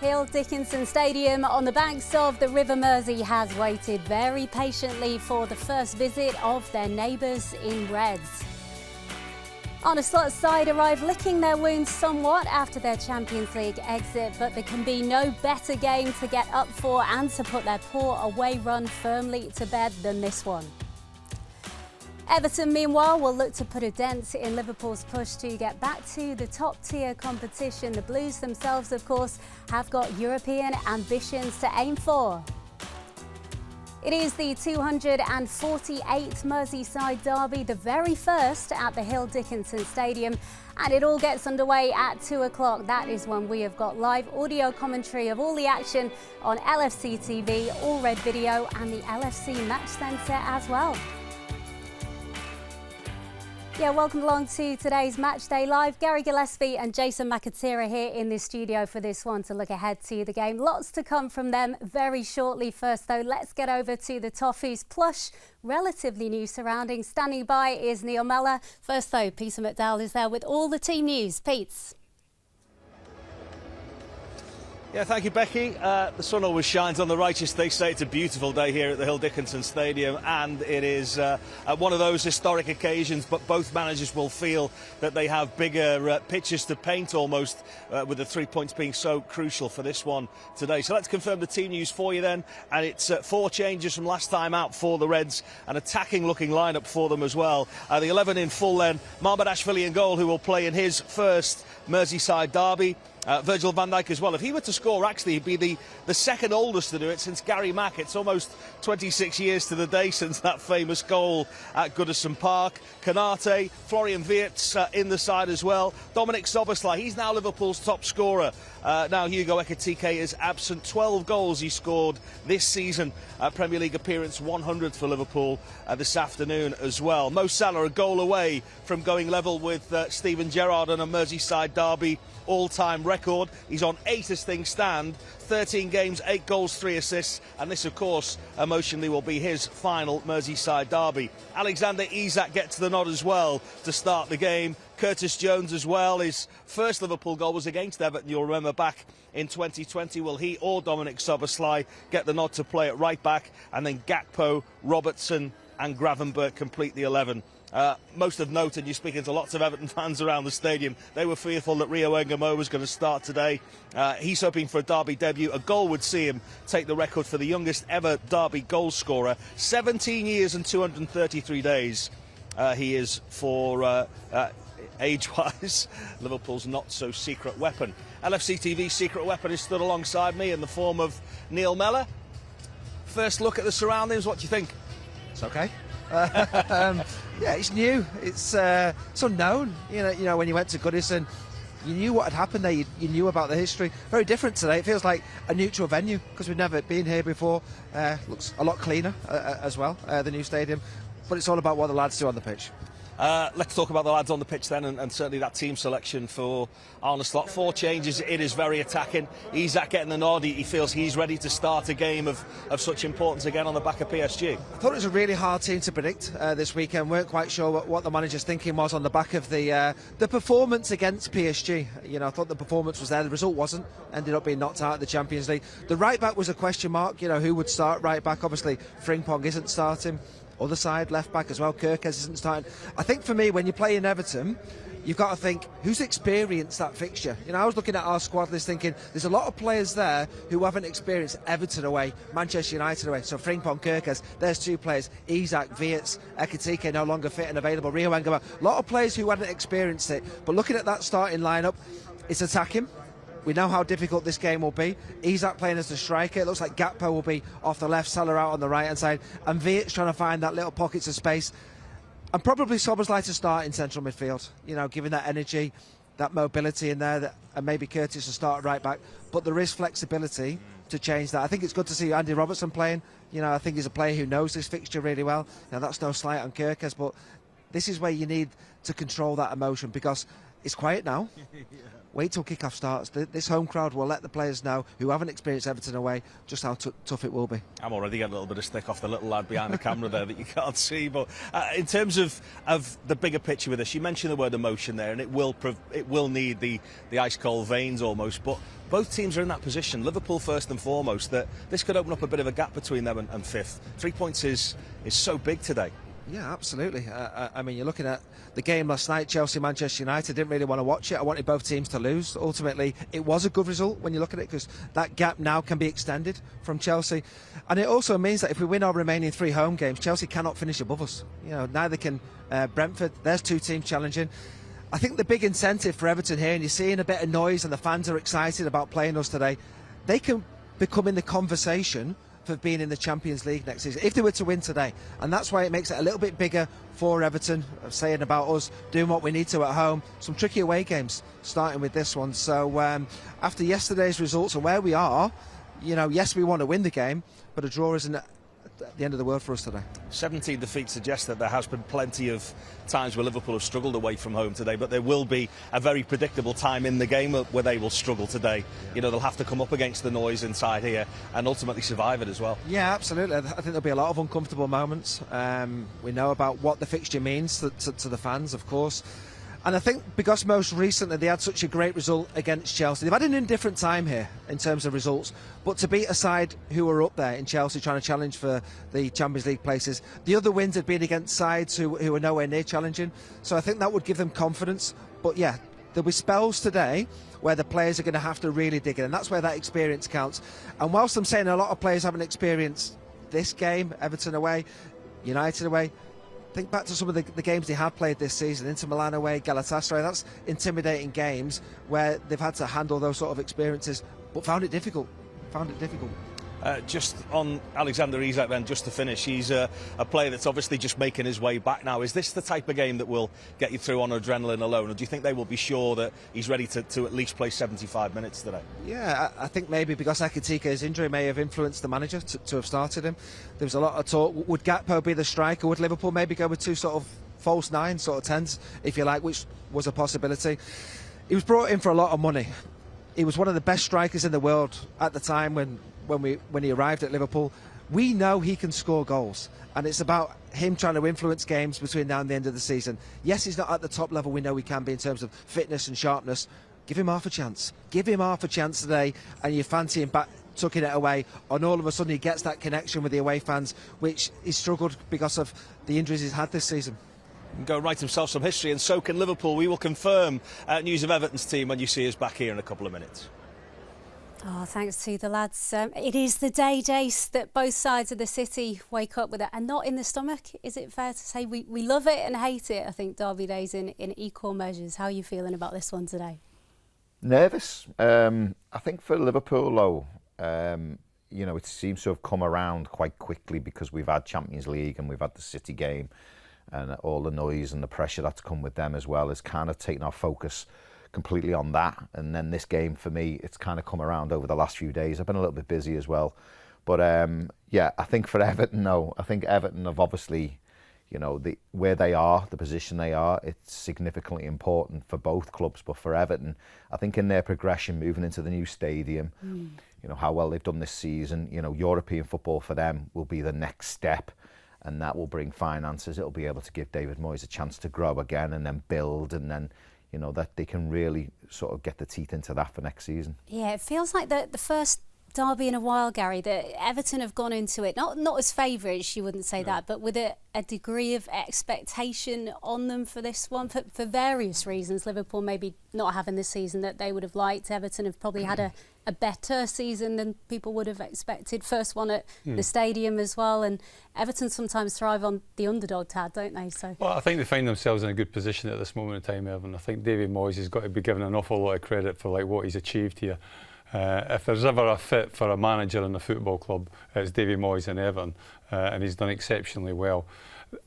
Hill Dickinson Stadium on the banks of the River Mersey has waited very patiently for the first visit of their neighbours in Reds. Arsenal side arrive licking their wounds somewhat after their Champions League exit, but there can be no better game to get up for and to put their poor away run firmly to bed than this one. Everton, meanwhile, will look to put a dent in Liverpool's push to get back to the top-tier competition. The Blues themselves, of course, have got European ambitions to aim for. It is the 248th Merseyside Derby, the very first at the Hill Dickinson Stadium, and it all gets underway at 2 o'clock. That is when we have got live audio commentary of all the action on LFC TV, All Red Video and the LFC Match Centre as well. Yeah, welcome along to today's Matchday Live. Gary Gillespie and Jason McAteer here in the studio for this one to look ahead to the game. Lots to come from them very shortly. First, though, let's get over to the Toffees' plush, relatively new surroundings. Standing by is Neil Mellor. First, though, Peter McDowell is there with all the team news. Pete. Yeah, thank you, Becky. The sun always shines on the righteous. They say it's a beautiful day here at the Hill Dickinson Stadium, and it is one of those historic occasions, but both managers will feel that they have bigger pictures to paint almost, with the 3 points being so crucial for this one today. So let's confirm the team news for you then, and it's 4 changes from last time out for the Reds, an attacking looking lineup for them as well. The 11 in full then, Mahmoud in goal, who will play in his first Merseyside Derby. Virgil van Dijk as well. If he were to score, actually, he'd be the second oldest to do it since Gary Mack. It's almost 26 years to the day since that famous goal at Goodison Park. Konate, Florian Wirtz in the side as well. Dominic Szoboszlai, he's now Liverpool's top scorer. Now Hugo Ekitike is absent. 12 goals he scored this season. Premier League appearance 100 for Liverpool this afternoon as well. Mo Salah a goal away from going level with Steven Gerrard on a Merseyside Derby all-time record. He's on 8 as things stand, 13 games, 8 goals, 3 assists, and this, of course, emotionally will be his final Merseyside derby. Alexander Isak gets the nod as well to start the game. Curtis Jones as well. His first Liverpool goal was against Everton, you'll remember, back in 2020. Will he or Dominic Szoboszlai get the nod to play at right back? And then Gakpo, Robertson and Gravenberch complete the 11. Most of note, and you're speaking to lots of Everton fans around the stadium, they were fearful that Rio Engamo was going to start today. He's hoping for a derby debut. A goal would see him take the record for the youngest ever derby goal scorer. 17 years and 233 days he is for age-wise Liverpool's not-so-secret weapon. LFC TV's secret weapon is stood alongside me in the form of Neil Mellor. First look at the surroundings, what do you think? It's okay. Yeah, it's new. It's unknown. You know, when you went to Goodison, you knew what had happened there. You knew about the history. Very different today. It feels like a neutral venue because we've never been here before. Looks a lot cleaner as well, the new stadium. But it's all about what the lads do on the pitch. Let's talk about the lads on the pitch then, and certainly that team selection for Arne Slot. 4 changes, it is very attacking. Isak getting the nod, he feels he's ready to start a game of such importance again on the back of PSG. I thought it was a really hard team to predict this weekend. Weren't quite sure what the manager's thinking was on the back of the performance against PSG. You know, I thought the performance was there, the result wasn't. Ended up being knocked out of the Champions League. The right back was a question mark. You know, who would start right back? Obviously, Frimpong isn't starting. Other side, left back as well, Kerkez isn't starting. I think for me, when you play in Everton, you've got to think, who's experienced that fixture? You know, I was looking at our squad list thinking, there's a lot of players there who haven't experienced Everton away, Manchester United away. So Frimpong, Kerkez, there's 2 players. Isak, Wirtz, Ekitike no longer fit and available. Rio Engamo, a lot of players who hadn't experienced it. But looking at that starting lineup, it's attacking. We know how difficult this game will be. Isak playing as the striker. It looks like Gakpo will be off the left, Salah out on the right-hand side. And Wirtz trying to find that little pockets of space. And probably Szoboszlai to start in central midfield. You know, giving that energy, that mobility in there. And maybe Curtis to start at right back. But there is flexibility to change that. I think it's good to see Andy Robertson playing. You know, I think he's a player who knows this fixture really well. Now, that's no slight on Kerkez, but this is where you need to control that emotion because it's quiet now. Wait till kick-off starts. This home crowd will let the players know who haven't experienced Everton away just how tough it will be. I'm already getting a little bit of stick off the little lad behind the camera there that you can't see. But in terms of the bigger picture with this, you mentioned the word emotion there, and it will need the ice-cold veins almost. But both teams are in that position. Liverpool first and foremost, that this could open up a bit of a gap between them and fifth. 3 points is so big today. Yeah, absolutely. I mean, you're looking at the game last night, Chelsea-Manchester United. Didn't really want to watch it. I wanted both teams to lose. Ultimately, it was a good result when you look at it, because that gap now can be extended from Chelsea. And it also means that if we win our remaining 3 home games, Chelsea cannot finish above us. You know, neither can Brentford. There's 2 teams challenging. I think the big incentive for Everton here, and you're seeing a bit of noise and the fans are excited about playing us today, they can become in the conversation for being in the Champions League next season if they were to win today. And that's why it makes it a little bit bigger for Everton, saying about us doing what we need to at home. Some tricky away games starting with this one. So after yesterday's results and where we are, you know, yes, we want to win the game, but a draw isn't at the end of the world for us today. 17 defeats suggest that there has been plenty of times where Liverpool have struggled away from home today, but there will be a very predictable time in the game where they will struggle today. You know, they'll have to come up against the noise inside here and ultimately survive it as well. Yeah, absolutely. I think there'll be a lot of uncomfortable moments. We know about what the fixture means to the fans, of course. And I think because most recently they had such a great result against Chelsea, they've had an indifferent time here in terms of results, but to beat a side who are up there in Chelsea trying to challenge for the Champions League places, the other wins had been against sides who are nowhere near challenging, so I think that would give them confidence. But yeah, there'll be spells today where the players are going to have to really dig in, and that's where that experience counts. And whilst I'm saying a lot of players haven't experienced this game, Everton away, United away, think back to some of the games they have played this season, Inter Milan away, Galatasaray. That's intimidating games where they've had to handle those sort of experiences, but found it difficult. Just on Alexander Isak then, just to finish, he's a player that's obviously just making his way back now. Is this the type of game that will get you through on adrenaline alone, or do you think they will be sure that he's ready to at least play 75 minutes today? Yeah, I think maybe because Ekitike's injury may have influenced the manager to have started him. There was a lot of talk, would Gakpo be the striker? Would Liverpool maybe go with 2 sort of false 9, sort of 10s, if you like, which was a possibility. He was brought in for a lot of money. He was one of the best strikers in the world at the time when he arrived at Liverpool. We know he can score goals, and it's about him trying to influence games between now and the end of the season. Yes, he's not at the top level we know he can be in terms of fitness and sharpness. Give him half a chance. Give him half a chance today, and you fancy him back tucking it away, and all of a sudden he gets that connection with the away fans, which he struggled because of the injuries he's had this season. And go write himself some history, and so can Liverpool. We will confirm news of Everton's team when you see us back here in a couple of minutes. Oh, thanks to the lads. It is the day, Jace, that both sides of the city wake up with it, and not in the stomach. Is it fair to say we love it and hate it? I think Derby Days in equal measures. How are you feeling about this one today? Nervous. I think for Liverpool, though, you know, it seems to have come around quite quickly because we've had Champions League and we've had the City game, and all the noise and the pressure that's come with them as well has kind of taken our focus completely on that. And then this game, for me, it's kind of come around over the last few days. I've been a little bit busy as well. But yeah, I think for Everton, no. I think Everton have obviously, you know, where they are, the position they are, it's significantly important for both clubs. But for Everton, I think in their progression, moving into the new stadium, you know, how well they've done this season, you know, European football for them will be the next step. And that will bring finances. It'll be able to give David Moyes a chance to grow again and then build, and then, you know, that they can really sort of get the teeth into that for next season. Yeah, it feels like the first derby in a while, Gary, that Everton have gone into it, not as favourites, you wouldn't say that, but with a degree of expectation on them for this one, for various reasons. Liverpool maybe not having the season that they would have liked. Everton have probably had a better season than people would have expected. First one at the stadium as well, and Everton sometimes thrive on the underdog tag, don't they? So, well, I think they find themselves in a good position at this moment in time, Evan. I think David Moyes has got to be given an awful lot of credit for like what he's achieved here. If there's ever a fit for a manager in a football club, it's David Moyes in Everton, and he's done exceptionally well.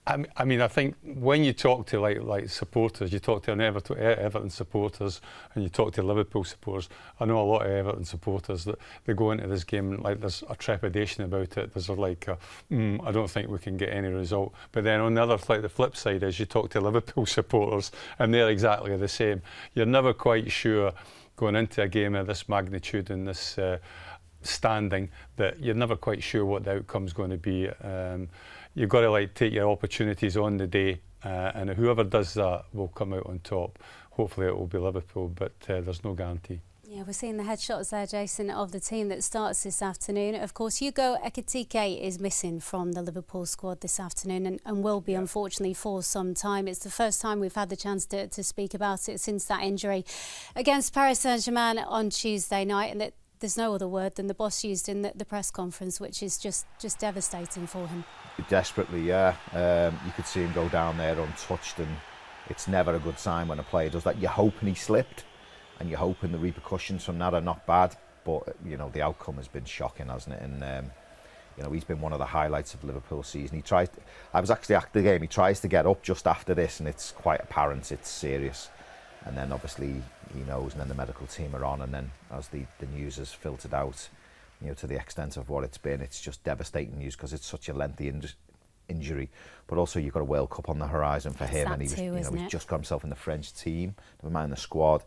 I mean, I think when you talk to like supporters, you talk to an Everton supporters, and you talk to Liverpool supporters. I know a lot of Everton supporters that they go into this game and like there's a trepidation about it. There's like, I don't think we can get any result. But then on the other, like the flip side is you talk to Liverpool supporters, and they're exactly the same. You're never quite sure going into a game of this magnitude and this standing that you're never quite sure what the outcome's going to be. You've got to like take your opportunities on the day, and whoever does that will come out on top. Hopefully it will be Liverpool, but there's no guarantee. Yeah, we're seeing the headshots there, Jason, of the team that starts this afternoon. Of course, Hugo Ekitike is missing from the Liverpool squad this afternoon and will be, unfortunately, for some time. It's the first time we've had the chance to speak about it since that injury against Paris Saint-Germain on Tuesday night, and that there's no other word than the boss used in the press conference, which is just devastating for him. Desperately, yeah. You could see him go down there untouched, and it's never a good sign when a player does that. You're hoping he slipped, and you're hoping the repercussions from that are not bad, but you know the outcome has been shocking, hasn't it? And you know, he's been one of the highlights of Liverpool's season. I was actually at the game. He tries to get up just after this, and it's quite apparent it's serious. And then obviously he knows, and then the medical team are on, and then as the news has filtered out, you know, to the extent of what it's been, it's just devastating news because it's such a lengthy injury. But also you've got a World Cup on the horizon for him, and he's just got himself in the French team, never mind the squad.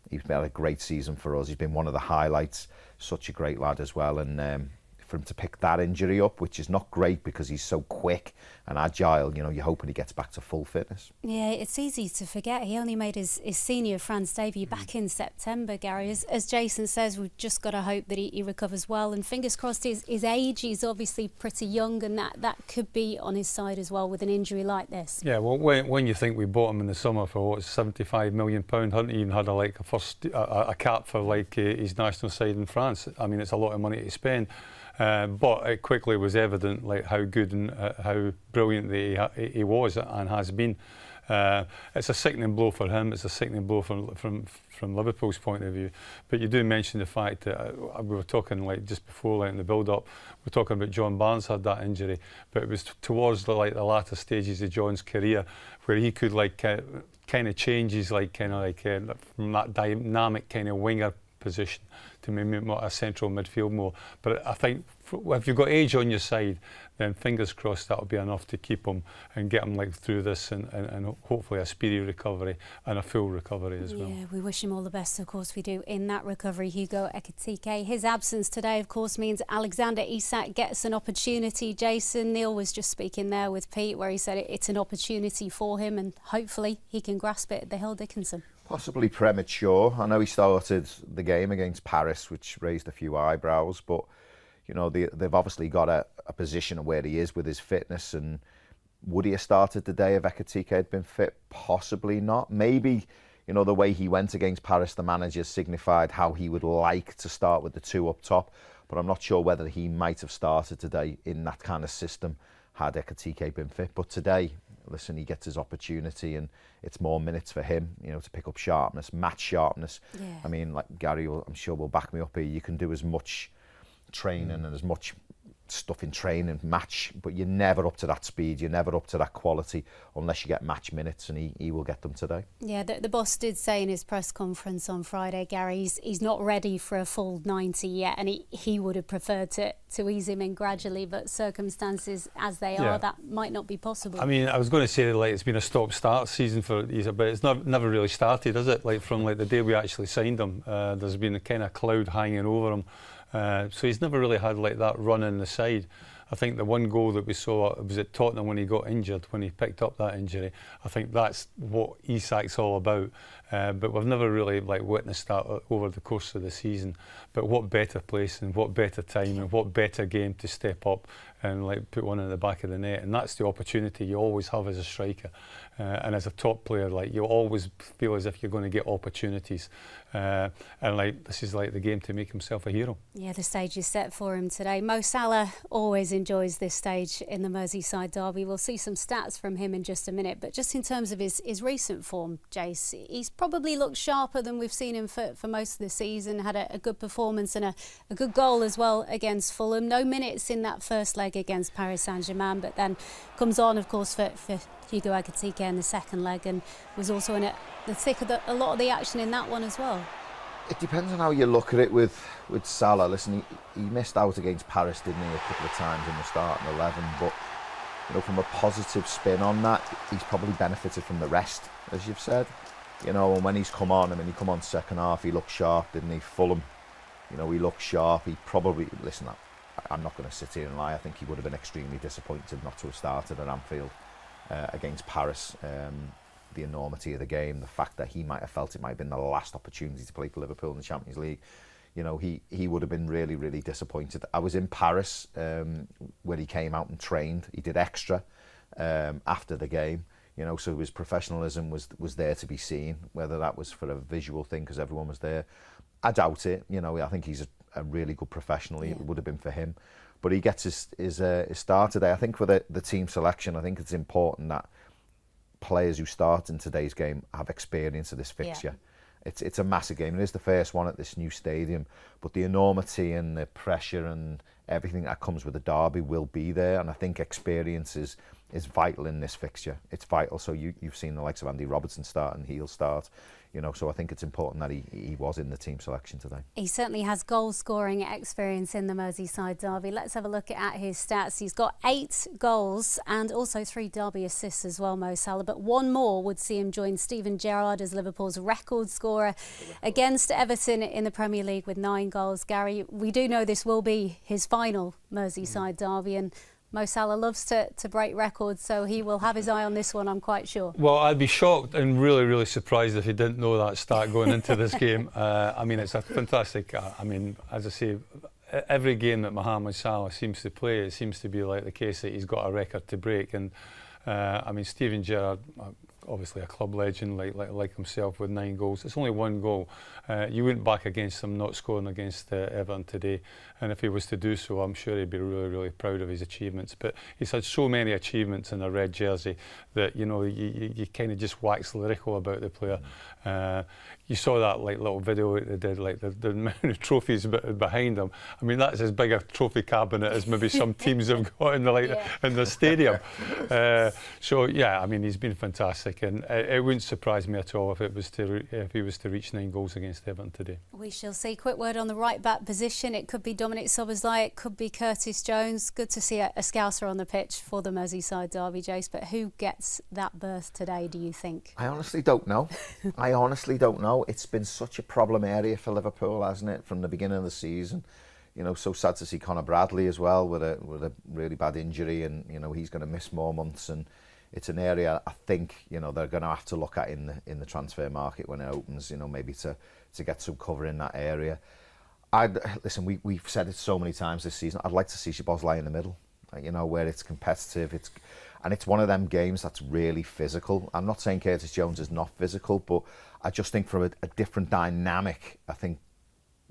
He's had a great season for us. He's been one of the highlights. Such a great lad as well, and for him to pick that injury up, which is not great because he's so quick and agile, you know, you're hoping he gets back to full fitness. Yeah, it's easy to forget. He only made his senior France debut back in September, Gary. As Jason says, we've just got to hope that he recovers well, and fingers crossed his age. He's obviously pretty young, and that could be on his side as well with an injury like this. Yeah, well, when you think we bought him in the summer for what, £75 million, hadn't even had a cap for like his national side in France. I mean, it's a lot of money to spend. But it quickly was evident like how good and how brilliant he was and has been. It's a sickening blow for him. It's a sickening blow from Liverpool's point of view. But you do mention the fact that we were talking like just before, like in the build-up, we're talking about John Barnes had that injury, but it was towards the latter stages of John's career where he could like kind of change his from that dynamic kind of winger position to maybe more a central midfield more. But I think if you've got age on your side, then fingers crossed that'll be enough to keep him and get him like through this and hopefully a speedy recovery and a full recovery as well. Yeah, we wish him all the best, of course we do, in that recovery, Hugo Ekitike. His absence today, of course, means Alexander Isak gets an opportunity. Jason, Neil was just speaking there with Pete where he said it's an opportunity for him and hopefully he can grasp it at the Hill Dickinson. Possibly premature. I know he started the game against Paris, which raised a few eyebrows, but you know they've obviously got a position of where he is with his fitness. And would he have started the day if Ekitike had been fit? Possibly not. Maybe, you know, the way he went against Paris, the manager signified how he would like to start with the two up top, but I'm not sure whether he might have started today in that kind of system had Ekitike been fit. But today, listen, he gets his opportunity and it's more minutes for him, you know, to pick up sharpness, match sharpness. Yeah. I mean, like Gary, I'm sure will back me up here, you can do as much training and as much stuff in training and match, but you're never up to that speed, you're never up to that quality unless you get match minutes, and he will get them today. Yeah, the boss did say in his press conference on Friday, Gary, he's not ready for a full 90 yet, and he would have preferred to ease him in gradually, but circumstances as they are, that might not be possible. I mean, I was going to say like it's been a stop-start season for Isak, but it's never really started, has it? Like from like the day we actually signed him, there's been a kind of cloud hanging over him. So he's never really had like that run in the side. I think the one goal that we saw was at Tottenham when he got injured, when he picked up that injury. I think that's what Isak's all about. But we've never really like witnessed that over the course of the season. But what better place and what better time and what better game to step up and like put one in the back of the net. And that's the opportunity you always have as a striker. And as a top player, like you always feel as if you're going to get opportunities. And like this is like the game to make himself a hero. Yeah, the stage is set for him today. Mo Salah always enjoys this stage in the Merseyside Derby. We'll see some stats from him in just a minute. But just in terms of his recent form, Jace, he's probably looked sharper than we've seen him for most of the season. Had a good performance and a good goal as well against Fulham. No minutes in that first leg leg against Paris Saint-Germain, but then comes on, of course, for Hugo Ekitike in the second leg, and was also in the thick of a lot of the action in that one as well. It depends on how you look at it with Salah. Listen, he missed out against Paris, didn't he, a couple of times in the starting 11, but you know, from a positive spin on that, he's probably benefited from the rest, as you've said. You know, and when he's come on, I mean, he come on second half, he looked sharp, didn't he? Fulham, you know, he looked sharp. He probably, listen, I'm not going to sit here and lie. I think he would have been extremely disappointed not to have started at Anfield against Paris. The enormity of the game, the fact that he might have felt it might have been the last opportunity to play for Liverpool in the Champions League. You know, he would have been really, really disappointed. I was in Paris where he came out and trained. He did extra after the game. You know, so his professionalism was there to be seen, whether that was for a visual thing because everyone was there. I doubt it. You know, I think he's a really good professional. Yeah. It would have been for him. But he gets his start today. I think for the team selection, I think it's important that players who start in today's game have experience of this fixture. Yeah. It's a massive game. It is the first one at this new stadium, but the enormity and the pressure and everything that comes with the derby will be there, and I think experience is vital in this fixture. It's vital. So you've seen the likes of Andy Robertson start and he'll start, you know, so I think it's important that he was in the team selection today. He certainly has goal scoring experience in the Merseyside Derby. Let's have a look at his stats. He's got 8 goals and also 3 derby assists as well, Mo Salah, but one more would see him join Steven Gerrard as Liverpool's record scorer against Everton in the Premier League with 9 goals. Gary, we do know this will be his final Merseyside Derby, and Mo Salah loves to break records, so he will have his eye on this one, I'm quite sure. Well, I'd be shocked and really, really surprised if he didn't know that stat going into this game. I mean, it's a fantastic, I mean, as I say, every game that Mohamed Salah seems to play, it seems to be like the case that he's got a record to break. And I mean, Steven Gerrard, obviously a club legend like himself with 9 goals. It's only 1 goal. You wouldn't back against him not scoring against Everton today, and if he was to do so, I'm sure he'd be really, really proud of his achievements. But he's had so many achievements in a red jersey that, you know, you kind of just wax lyrical about the player. You saw that little video they did, like the amount of trophies behind him. I mean, that's as big a trophy cabinet as maybe some teams have got in the stadium. So yeah, I mean, he's been fantastic, and it wouldn't surprise me at all if he was to reach 9 goals against Everton today. We shall see. Quick word on the right back position. It could be Dominic Szoboszlai, it could be Curtis Jones. Good to see a Scouser on the pitch for the Merseyside Derby, Jace. But who gets that berth today, do you think? I honestly don't know. I honestly don't know. It's been such a problem area for Liverpool, hasn't it, from the beginning of the season. You know, so sad to see Conor Bradley as well with a really bad injury, and you know he's going to miss more months. And it's an area I think, you know, they're going to have to look at in the transfer market when it opens. You know, maybe to get some cover in that area. Listen, we've said it so many times this season. I'd like to see Szoboszlai in the middle. You know, where it's competitive. It's one of them games that's really physical. I'm not saying Curtis Jones is not physical, but I just think from a different dynamic, I think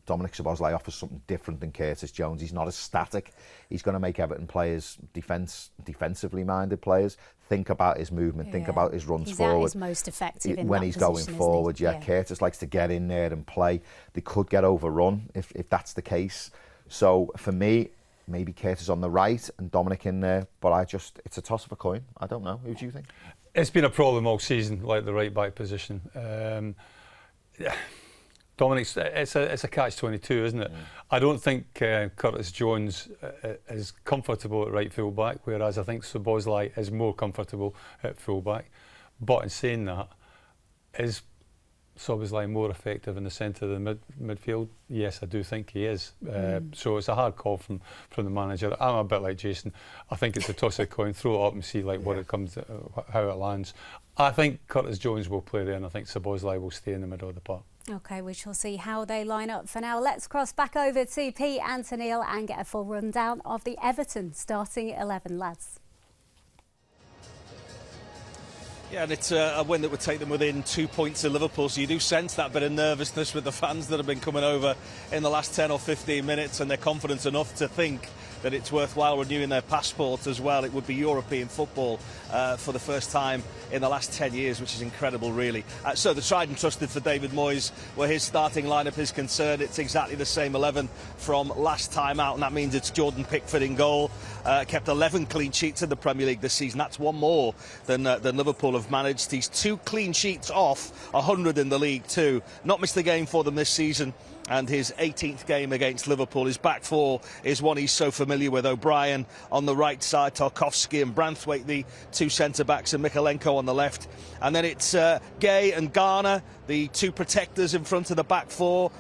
Dominic Szoboszlai offers something different than Curtis Jones. He's not as static. He's going to make Everton players, defensively minded players, think about his movement, think about his runs forward. He's most effective when he's going forward. Yeah, Curtis likes to get in there and play. They could get overrun if that's the case. So for me, maybe Curtis on the right and Dominic in there, but it's a toss of a coin. I don't know. Who do you think? It's been a problem all season, like the right back position. Dominic's, it's a catch-22, isn't it? I don't think Curtis Jones is comfortable at right full-back, whereas I think Szoboszlai is more comfortable at full-back. But in saying that, is Szoboszlai more effective in the centre of the midfield? Yes, I do think he is. So it's a hard call from the manager. I'm a bit like Jason. I think it's a toss of a coin, throw it up and see what it comes, how it lands. I think Curtis Jones will play there, and I think Szoboszlai will stay in the middle of the park. OK, we shall see how they line up. For now, let's cross back over to Pete and to Neil and get a full rundown of the Everton starting 11, lads. Yeah, and it's a win that would take them within 2 points of Liverpool, so you do sense that bit of nervousness with the fans that have been coming over in the last 10 or 15 minutes, and they're confident enough to think that it's worthwhile renewing their passport as well. It would be European football for the first time in the last 10 years, which is incredible, really. So the tried and trusted for David Moyes, where his starting lineup is concerned, it's exactly the same 11 from last time out, and that means it's Jordan Pickford in goal. Kept 11 clean sheets in the Premier League this season. That's one more than Liverpool have managed. He's 2 clean sheets off 100 in the league too. Not missed a game for them this season. And his 18th game against Liverpool. His back four is one he's so familiar with. O'Brien on the right side, Tarkowski and Branthwaite, the 2 centre-backs, and Mikalenko on the left. And then it's Gay and Garner, the 2 protectors in front of the back four.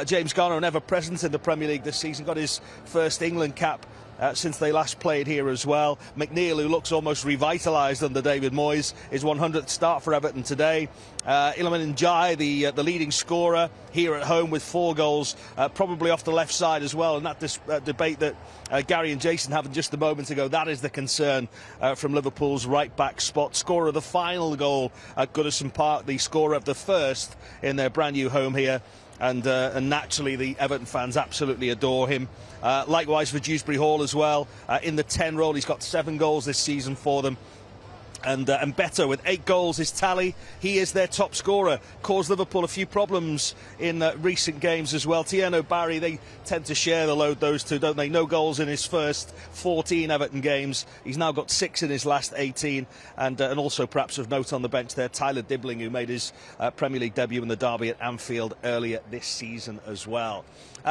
James Garner, never present in the Premier League this season, got his first England cap since they last played here as well. McNeil, who looks almost revitalised under David Moyes, his 100th start for Everton today. Iliman Ndiaye, the leading scorer here at home with 4 goals, probably off the left side as well. And that debate that Gary and Jason had just a moment ago, that is the concern from Liverpool's right-back spot. Scorer of the final goal at Goodison Park, the scorer of the first in their brand-new home here. And naturally the Everton fans absolutely adore him. Likewise for Dewsbury Hall as well. In the 10 role, he's got 7 goals this season for them. And Beto with 8 goals his tally. He is their top scorer. Caused Liverpool a few problems in recent games as well. Tierno Barry, they tend to share the load, those two, don't they? No goals in his first 14 Everton games. He's now got 6 in his last 18. And also perhaps of note on the bench there, Tyler Dibbling, who made his Premier League debut in the derby at Anfield earlier this season as well.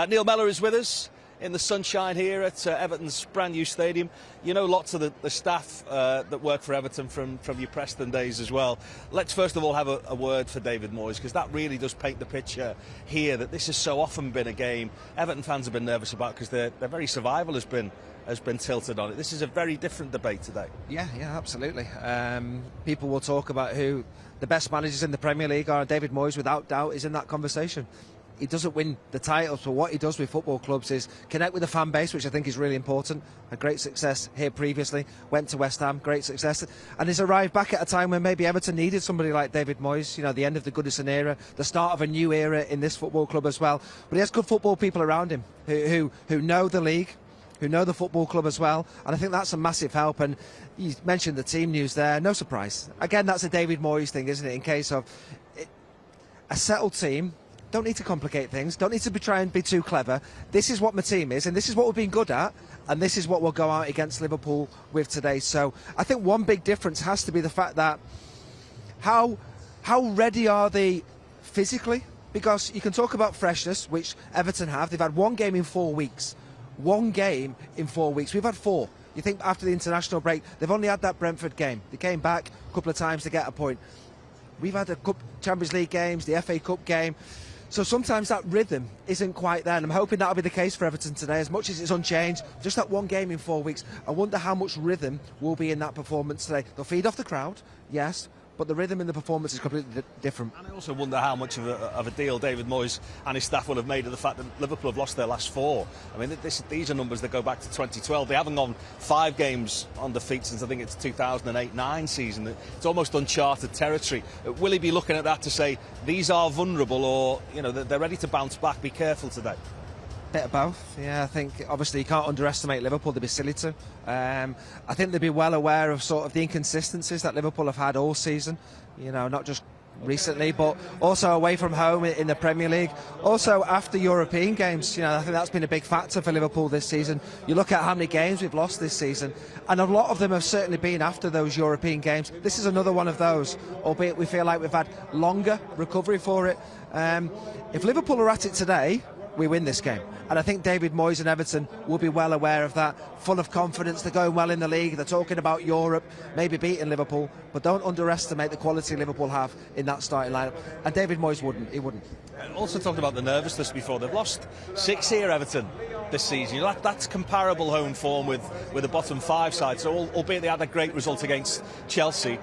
Neil Mellor is with us in the sunshine here at Everton's brand new stadium. You know lots of the staff that work for Everton from your Preston days as well. Let's first of all have a word for David Moyes, because that really does paint the picture here that this has so often been a game Everton fans have been nervous about, because their very survival has been tilted on it. This is a very different debate today. Yeah, absolutely. People will talk about who the best managers in the Premier League are. David Moyes, without doubt, is in that conversation. He doesn't win the titles, but what he does with football clubs is connect with the fan base, which I think is really important. Had great success here previously, went to West Ham, great success, and he's arrived back at a time when maybe Everton needed somebody like David Moyes, you know, the end of the Goodison era, the start of a new era in this football club as well. But he has good football people around him who know the league, who know the football club as well, and I think that's a massive help. And you mentioned the team news there, no surprise. Again, that's a David Moyes thing, isn't it, in case of a settled team. Don't need to complicate things, don't need to try and be too clever. This is what my team is, and this is what we've been good at, and this is what we'll go out against Liverpool with today. So I think one big difference has to be the fact that how ready are they physically? Because you can talk about freshness, which Everton have. They've had 1 game in 4 weeks. 1 game in 4 weeks. We've had 4. You think after the international break, they've only had that Brentford game. They came back a couple of times to get a point. We've had a Champions League games, the FA Cup game. So sometimes that rhythm isn't quite there, and I'm hoping that'll be the case for Everton today. As much as it's unchanged, just that 1 game in 4 weeks, I wonder how much rhythm will be in that performance today. They'll feed off the crowd, yes, but the rhythm in the performance is completely different. And I also wonder how much of a deal David Moyes and his staff will have made of the fact that Liverpool have lost their last 4. I mean, these are numbers that go back to 2012. They haven't gone 5 games on defeat since I think it's 2008-9 season. It's almost uncharted territory. Will he be looking at that to say these are vulnerable, or they're ready to bounce back? Be careful today. Bit of both, yeah. I think obviously you can't underestimate Liverpool. They'd be silly to. I think they'd be well aware of sort of the inconsistencies that Liverpool have had all season. Not just recently, but also away from home in the Premier League. Also after European games, I think that's been a big factor for Liverpool this season. You look at how many games we've lost this season, and a lot of them have certainly been after those European games. This is another one of those, albeit we feel like we've had longer recovery for it. If Liverpool are at it today, we win this game. And I think David Moyes and Everton will be well aware of that, full of confidence. They're going well in the league, they're talking about Europe, maybe beating Liverpool, but don't underestimate the quality Liverpool have in that starting lineup. And David Moyes wouldn't. Also talked about the nervousness before. They've lost 6 here, Everton, this season. That's comparable home form with the bottom 5 side. So albeit they had a great result against Chelsea,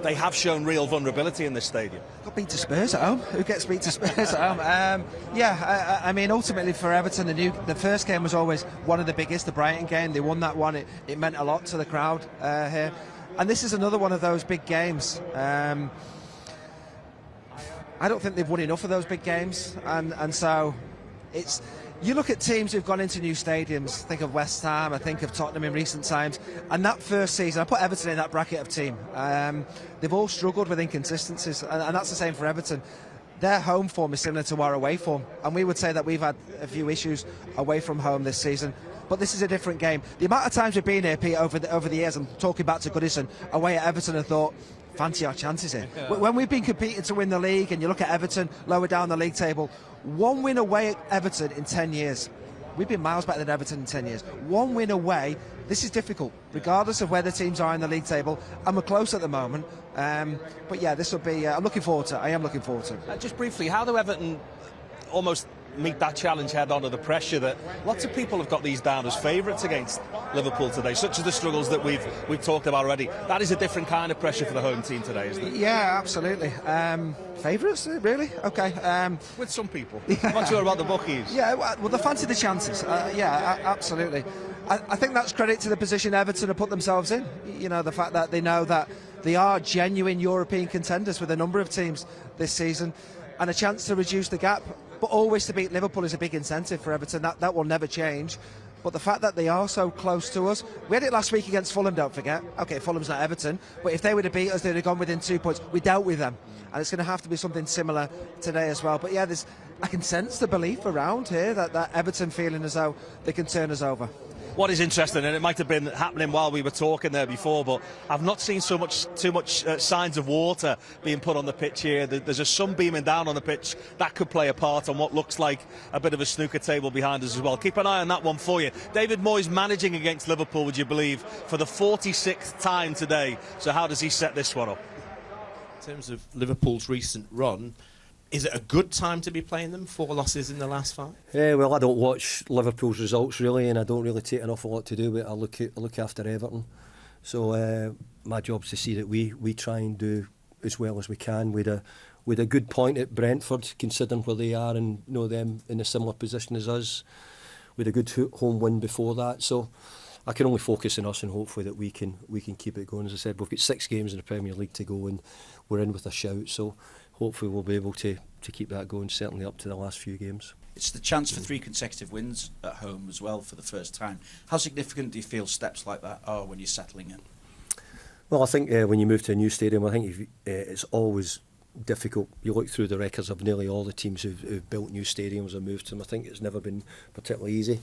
they have shown real vulnerability in this stadium. Got beat to Spurs at home. Who gets beat to Spurs at home? I mean, ultimately for Everton, the first game was always one of the biggest, the Brighton game. They won that one. It meant a lot to the crowd here. And this is another one of those big games. I don't think they've won enough of those big games, and so You look at teams who've gone into new stadiums, think of West Ham, I think of Tottenham in recent times, and that first season, I put Everton in that bracket of team. They've all struggled with inconsistencies, and that's the same for Everton. Their home form is similar to our away form, and we would say that we've had a few issues away from home this season. But this is a different game. The amount of times we've been here, Pete, over the years, I'm talking back to Goodison, away at Everton, and thought, fancy our chances here. When we've been competing to win the league, and you look at Everton lower down the league table, one win away at Everton in 10 years. We've been miles better than Everton in 10 years. One win away, this is difficult, regardless of where the teams are in the league table, and we're close at the moment. But yeah, this will be, I'm looking forward to it. I am looking forward to it. Just briefly, how do Everton almost meet that challenge head on, to the pressure that lots of people have got these down as favourites against Liverpool today, such as the struggles that we've talked about already? That is a different kind of pressure for the home team today, isn't it? Yeah, absolutely. Favourites, really? Okay. With some people. I'm not sure about the bookies. Yeah, well, they fancy the chances. Yeah, absolutely. I think that's credit to the position Everton have put themselves in. You know, the fact that they know that they are genuine European contenders with a number of teams this season, and a chance to reduce the gap. But always to beat Liverpool is a big incentive for Everton. That will never change. But the fact that they are so close to us, we had it last week against Fulham, don't forget. Okay, Fulham's not Everton, but if they would have beat us, they'd have gone within 2 points. We dealt with them, and it's going to have to be something similar today as well. But yeah, I can sense the belief around here that Everton feeling as though they can turn us over. What is interesting, and it might have been happening while we were talking there before, but I've not seen too much signs of water being put on the pitch here. There's a sun beaming down on the pitch. That could play a part on what looks like a bit of a snooker table behind us as well. Keep an eye on that one for you. David Moyes managing against Liverpool, would you believe, for the 46th time today. So how does he set this one up? In terms of Liverpool's recent run, is it a good time to be playing them? 4 losses in the last 5? Well, I don't watch Liverpool's results really, and I don't really take an awful lot to do with it. I look after Everton. So my job's to see that we try and do as well as we can with a good point at Brentford, considering where they are and know them in a similar position as us, with a good home win before that. So I can only focus on us, and hopefully that we can keep it going. As I said, we've got 6 games in the Premier League to go, and we're in with a shout. So hopefully we'll be able to keep that going, certainly up to the last few games. It's the chance for 3 consecutive wins at home as well for the first time. How significant do you feel steps like that are when you're settling in? Well, I think when you move to a new stadium, I think it's always difficult. You look through the records of nearly all the teams who've built new stadiums and moved to them. I think it's never been particularly easy.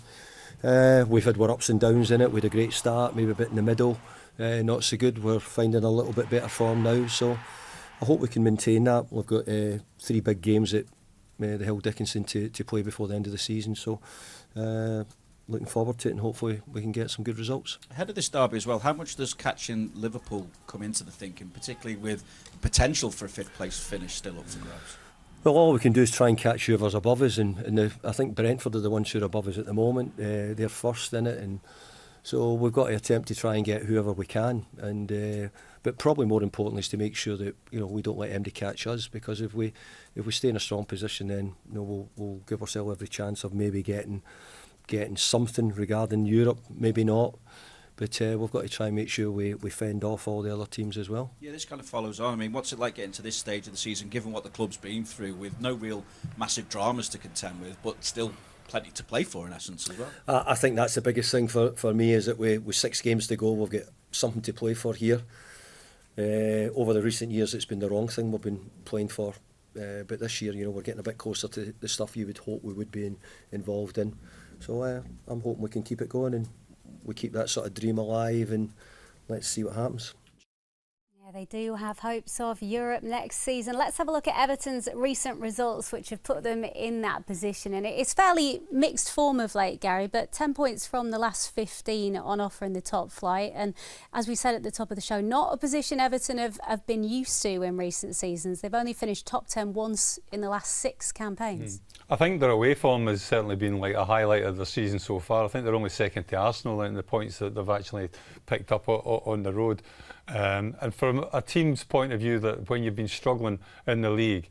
We've had our ups and downs in it. We had a great start, maybe a bit in the middle, not so good. We're finding a little bit better form now, so I hope we can maintain that. We've got 3 big games at the Hill Dickinson to play before the end of the season, so looking forward to it, and hopefully we can get some good results. Ahead of this derby as well, how much does catching Liverpool come into the thinking, particularly with the potential for a 5th place finish still up for grabs? Well, all we can do is try and catch whoever's above us, and I think Brentford are the ones who are above us at the moment. They're first in it, and so we've got to attempt to try and get whoever we can, and but probably more importantly is to make sure that we don't let anybody catch us, because if we stay in a strong position, then we'll give ourselves every chance of maybe getting something regarding Europe, maybe not. But we've got to try and make sure we fend off all the other teams as well. Yeah, this kind of follows on. I mean, what's it like getting to this stage of the season, given what the club's been through, with no real massive dramas to contend with, but still plenty to play for in essence as well? I think that's the biggest thing for me, is that with 6 games to go, we've got something to play for here. Over the recent years, it's been the wrong thing we've been playing for. But this year, we're getting a bit closer to the stuff you would hope we would be involved in. So I'm hoping we can keep it going, and we keep that sort of dream alive, and let's see what happens. Yeah, they do have hopes of Europe next season. Let's have a look at Everton's recent results, which have put them in that position. And it's fairly mixed form of late, Gary, but 10 points from the last 15 on offer in the top flight. And as we said at the top of the show, not a position Everton have been used to in recent seasons. They've only finished top 10 once in the last 6 campaigns. I think their away form has certainly been like a highlight of the season so far. I think they're only second to Arsenal in the points that they've actually picked up on the road. And from a team's point of view, that when you've been struggling in the league,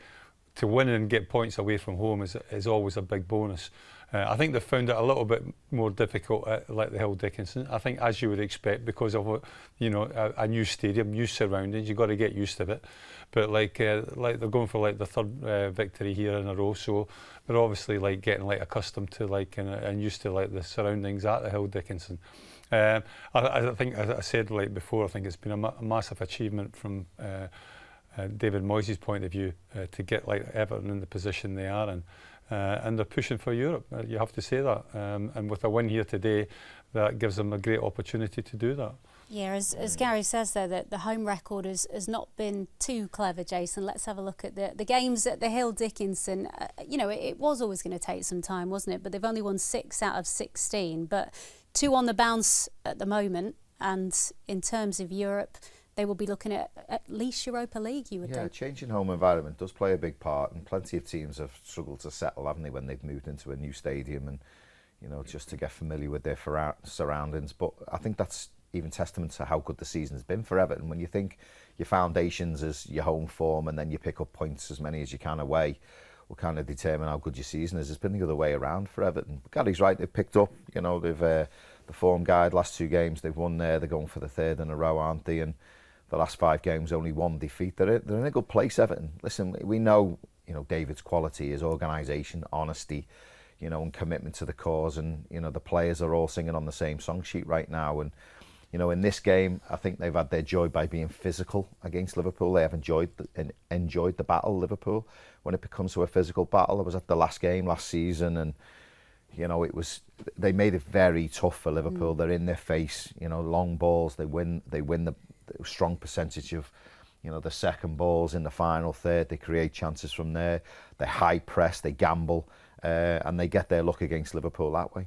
to win and get points away from home is always a big bonus. I think they found it a little bit more difficult at like the Hill Dickinson. I think, as you would expect, because of a new stadium, new surroundings, you've got to get used to it. But like they're going for like the third victory here in a row, so they're obviously like getting like accustomed to like and used to like the surroundings at the Hill Dickinson. I think, as I said like before, I think it's been a massive achievement from David Moyes' point of view to get like Everton in the position they are in. And they're pushing for Europe, you have to say that. And with a win here today, that gives them a great opportunity to do that. Yeah, as Gary says there, that the home record has not been too clever, Jason. Let's have a look at the games at the Hill Dickinson. It was always going to take some time, wasn't it? But they've only won 6 out of 16, but 2 on the bounce at the moment. And in terms of Europe, they will be looking at least Europa League, you would think. Yeah, changing home environment does play a big part, and plenty of teams have struggled to settle, haven't they, when they've moved into a new stadium and, just to get familiar with their surroundings. But I think that's even testament to how good the season has been for Everton. When you think your foundations is your home form and then you pick up points as many as you can away, will kind of determine how good your season is. It's been the other way around for Everton. But Gary's right, they've picked up, they've the form guide, last 2 games they've won there, they're going for the 3rd in a row, aren't they? And the last 5 games, only 1 defeat. They're in a good place, Everton. Listen, we know, David's quality, his organisation, honesty, and commitment to the cause, and the players are all singing on the same song sheet right now. And in this game, I think they've had their joy by being physical against Liverpool. They have enjoyed the battle, Liverpool. When it becomes to a physical battle, I was at the last game last season, and they made it very tough for Liverpool. They're in their face, long balls. They win the strong percentage of the second balls in the final third. They create chances from there. They high press, they gamble, and they get their luck against Liverpool that way.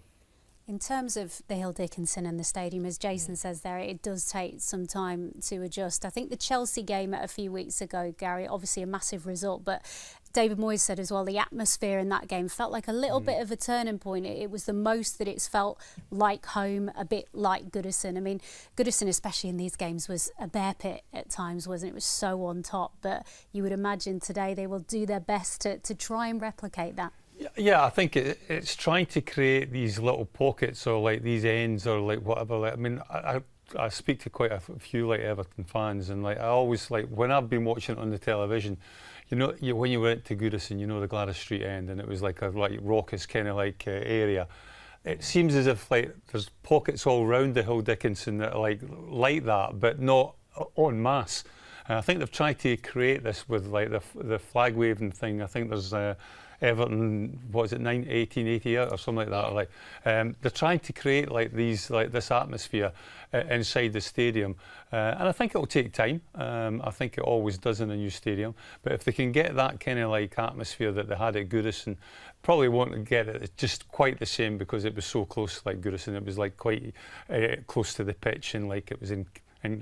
In terms of the Hill Dickinson and the stadium, as Jason says there, it does take some time to adjust. I think the Chelsea game a few weeks ago, Gary, obviously a massive result, but David Moyes said as well, the atmosphere in that game felt like a little bit of a turning point. It was the most that it's felt like home, a bit like Goodison. I mean, Goodison, especially in these games, was a bear pit at times, wasn't it? It was so on top, but you would imagine today they will do their best to try and replicate that. Yeah, I think it's trying to create these little pockets or like these ends or like whatever. I mean, I speak to quite a few like Everton fans, and like I always like when I've been watching it on the television, when you went to Goodison, the Gladys Street end, and it was like a raucous kind of like area. It seems as if like there's pockets all around the Hill Dickinson that are like that, but not en masse. And I think they've tried to create this with like the flag waving thing. I think there's Everton, what is it, 1888 or something like that. Like they're trying to create like this atmosphere inside the stadium, and I think it'll take time. I think it always does in a new stadium. But if they can get that kind of like atmosphere that they had at Goodison, probably won't get it just quite the same because it was so close. Like Goodison, it was like quite close to the pitch, and like it was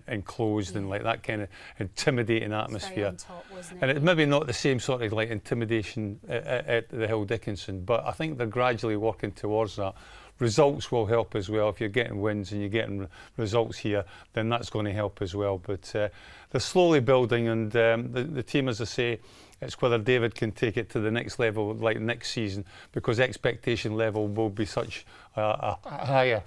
enclosed and like that kind of intimidating atmosphere. Top, wasn't it? And it's maybe not the same sort of like intimidation at the Hill Dickinson, but I think they're gradually working towards that. Results will help as well. If you're getting wins and you're getting results here, then that's going to help as well. But they're slowly building, and the team, as I say, it's whether David can take it to the next level like next season, because expectation level will be such a higher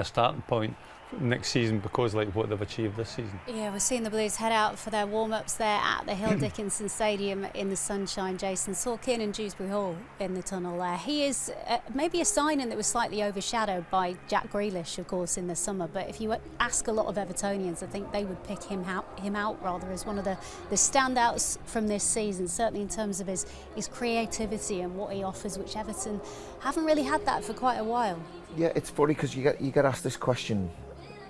starting point next season because like what they've achieved this season. Yeah, we're seeing the Blues head out for their warm-ups there at the Hill Dickinson Stadium in the sunshine. Jason saw Kiernan Dewsbury Hall in the tunnel there. He is maybe a signing that was slightly overshadowed by Jack Grealish, of course, in the summer, but if you ask a lot of Evertonians, I think they would pick him out rather as one of the standouts from this season, certainly in terms of his creativity and what he offers, which Everton haven't really had that for quite a while. Yeah, it's funny because you get asked this question,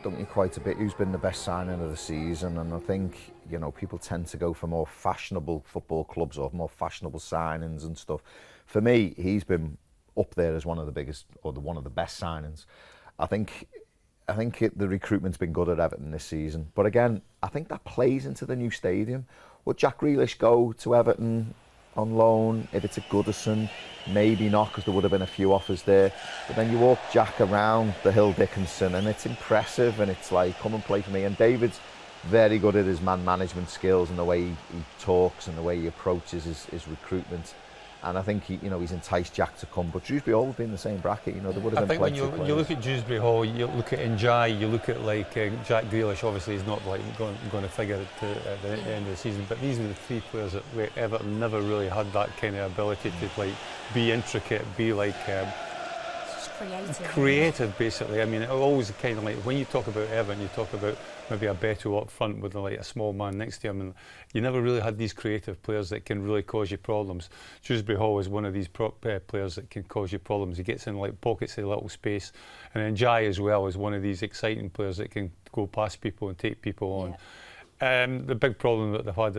don't you, quite a bit, who's been the best signing of the season? And I think people tend to go for more fashionable football clubs or more fashionable signings and stuff. For me, he's been up there as one of the biggest or one of the best signings. I think the recruitment's been good at Everton this season, but again, I think that plays into the new stadium. Would Jack Grealish go to Everton on loan if it's a Goodison? Maybe not, because there would have been a few offers there. But then you walk Jack around the Hill Dickinson and it's impressive, and it's like, come and play for me. And David's very good at his man management skills and the way he talks and the way he approaches his recruitment. And I think he's enticed Jack to come. But Dewsbury Hall would be in the same bracket. There would have been plenty of players. I think when you look at Dewsbury Hall, you look at Njai, you look at Jack Grealish. Obviously, he's not going to figure it at the end of the season. But these are the three players that Everton never really had that kind of ability to be intricate, be creative, basically. I mean, it always kind of when you talk about Everton, you talk about maybe a Beto up front with a small man next to him, and you never really had these creative players that can really cause you problems. Dewsbury Hall is one of these players that can cause you problems. He gets in pockets of little space, and then Jai as well is one of these exciting players that can go past people and take people on. Yeah. The big problem that they've had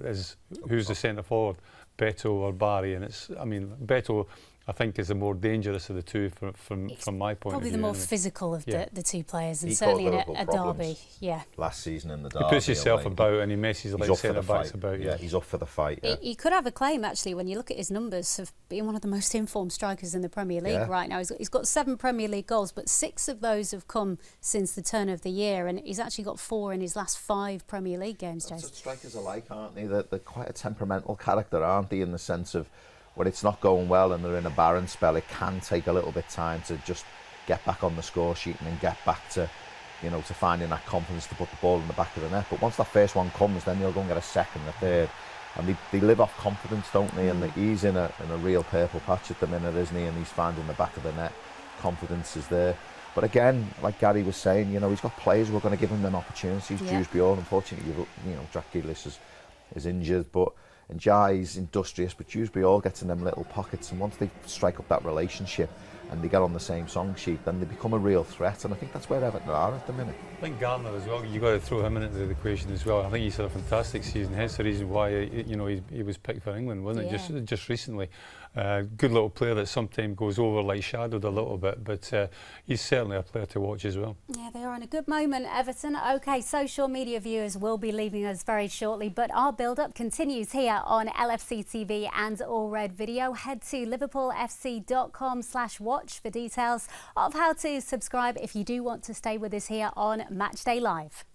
is who's the centre forward, Beto or Barry, and Beto, I think, is the more dangerous of the two from my point of view. Probably the more physical of the two players, and certainly in a derby. Yeah. Last season in the derby, he puts himself about and he messes like centre backs about. Yeah, he's up for the fight. Yeah. He could have a claim, actually, when you look at his numbers, of being one of the most informed strikers in the Premier League right now. He's got 7 Premier League goals, but 6 of those have come since the turn of the year, and he's actually got 4 in his last 5 Premier League games. That's what strikers are like, aren't they? They're quite a temperamental character, aren't they? In the sense of, when it's not going well and they're in a barren spell, it can take a little bit of time to just get back on the score sheet and then get back to finding that confidence to put the ball in the back of the net. But once that first one comes, then they'll go and get a second, a third, and they live off confidence, don't they? And he's in a real purple patch at the minute, isn't he? And he's finding the back of the net. Confidence is there. But again, like Gary was saying, he's got players who are going to give him them opportunities. Dewsbury Hall, unfortunately, Jack Grealish is injured, but Njai's industrious, but Dewsbury all gets in them little pockets, and once they strike up that relationship and they get on the same song sheet, then they become a real threat, and I think that's where Everton are at the minute. I think Garner as well, you've got to throw him into the equation as well. I think he's had a fantastic season, hence the reason why he was picked for England, wasn't it, just recently. Good little player that sometimes goes over shadowed a little bit, but he's certainly a player to watch as well. Yeah, they are in a good moment, Everton. OK, social media viewers will be leaving us very shortly, but our build-up continues here on LFC TV and All Red Video. Head to liverpoolfc.com/watch for details of how to subscribe if you do want to stay with us here on Matchday Live.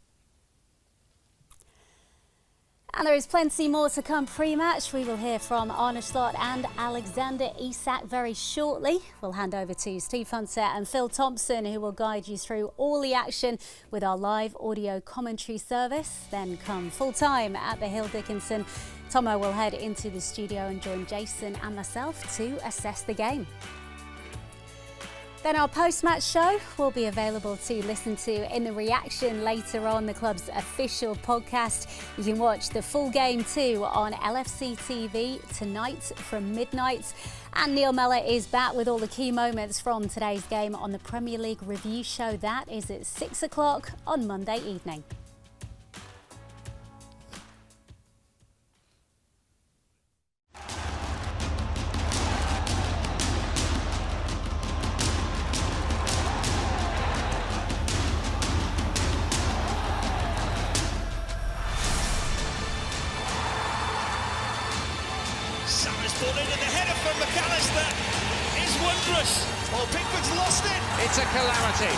And there is plenty more to come pre-match. We will hear from Arne Slot and Alexander Isak very shortly. We'll hand over to Steve Hunter and Phil Thompson, who will guide you through all the action with our live audio commentary service. Then come full time at the Hill Dickinson. Tomo will head into the studio and join Jason and myself to assess the game. Then our post-match show will be available to listen to in the reaction later on, the club's official podcast. You can watch the full game too on LFC TV tonight from midnight. And Neil Mellor is back with all the key moments from today's game on the Premier League review show. That is at 6 o'clock on Monday evening. It's a calamity.